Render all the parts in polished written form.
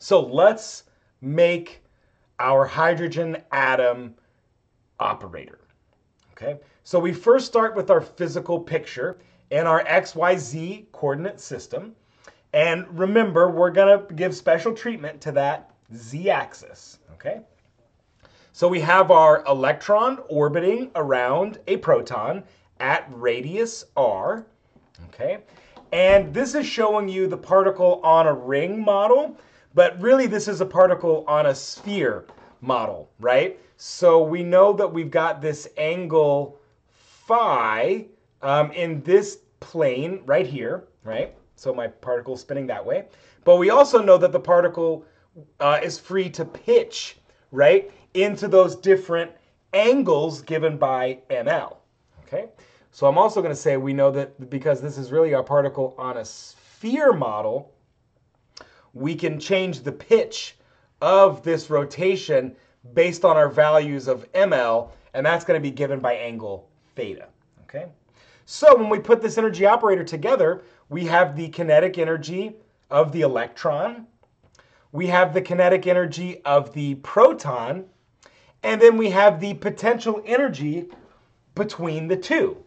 So let's make our hydrogen atom operator. Okay, so we first start with our physical picture in our XYZ coordinate system. And remember, we're going to give special treatment to that z-axis. Okay, so we have our electron orbiting around a proton at radius r. Okay, and this is showing you the particle on a ring model, but really this is a particle on a sphere model, right? So we know that we've got this angle phi in this plane right here, right? So my particle is spinning that way. But we also know that the particle is free to pitch, right, into those different angles given by ml, okay? So I'm also going to say we know that because this is really our particle on a sphere model, we can change the pitch of this rotation based on our values of ml, and that's going to be given by angle theta, okay? So when we put this energy operator together, we have the kinetic energy of the electron, we have the kinetic energy of the proton, and then we have the potential energy between the two.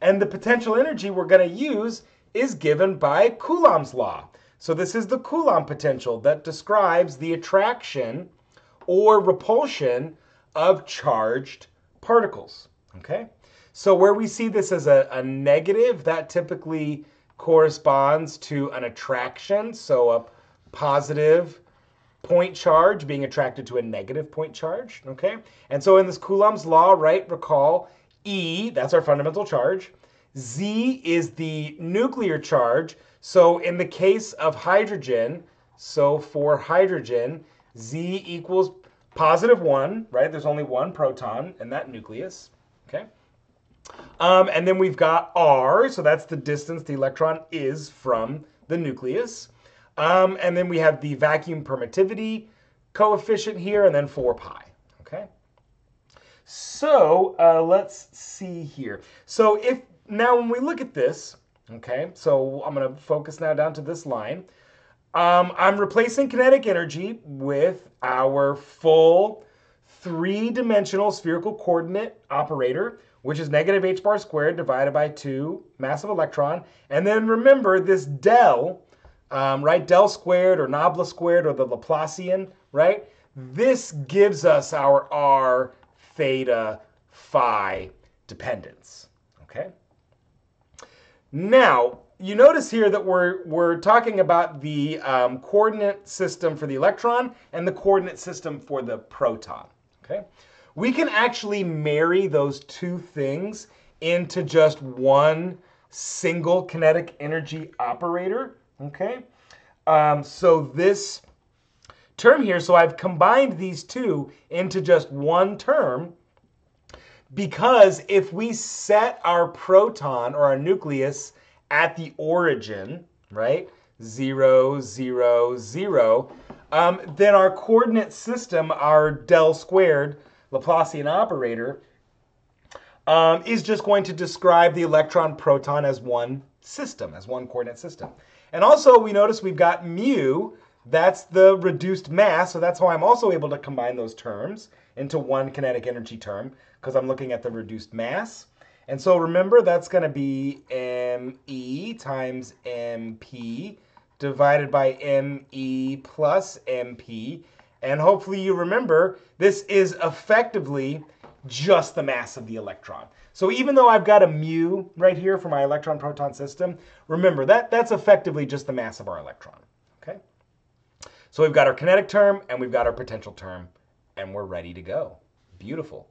And the potential energy we're going to use is given by Coulomb's law. So this is the Coulomb potential that describes the attraction or repulsion of charged particles. Okay? So where we see this as a negative, that typically corresponds to an attraction. So a positive point charge being attracted to a negative point charge. Okay? And so in this Coulomb's law, right, recall E, that's our fundamental charge. Z is the nuclear charge. So in the case of hydrogen, so for hydrogen, Z equals +1, right? There's only one proton in that nucleus, okay? And then we've got R, so that's the distance the electron is from the nucleus. And then we have the vacuum permittivity coefficient here, and then 4 pi, okay? So let's see here. So if now when we look at this, okay, so I'm going to focus now down to this line. I'm replacing kinetic energy with our full three-dimensional spherical coordinate operator, which is negative h bar squared divided by 2 mass of electron. And then remember this del, right, del squared or nabla squared or the Laplacian, right? This gives us our r, theta, phi dependence, okay? Now, you notice here that we're talking about the coordinate system for the electron and the coordinate system for the proton, okay? We can actually marry those two things into just one single kinetic energy operator, okay? So this term here, so I've combined these two into just one term, because if we set our proton or our nucleus at the origin, right, 0, 0, 0, then our coordinate system, our del squared Laplacian operator, is just going to describe the electron-proton as one system, as one coordinate system. And also we notice we've got mu, that's the reduced mass, so that's how I'm also able to combine those terms into one kinetic energy term, because I'm looking at the reduced mass. And so remember, that's going to be me times mp divided by me plus mp. And hopefully you remember, this is effectively just the mass of the electron. So even though I've got a mu right here for my electron-proton system, remember, that's effectively just the mass of our electron, okay? So we've got our kinetic term, and we've got our potential term, and we're ready to go. Beautiful.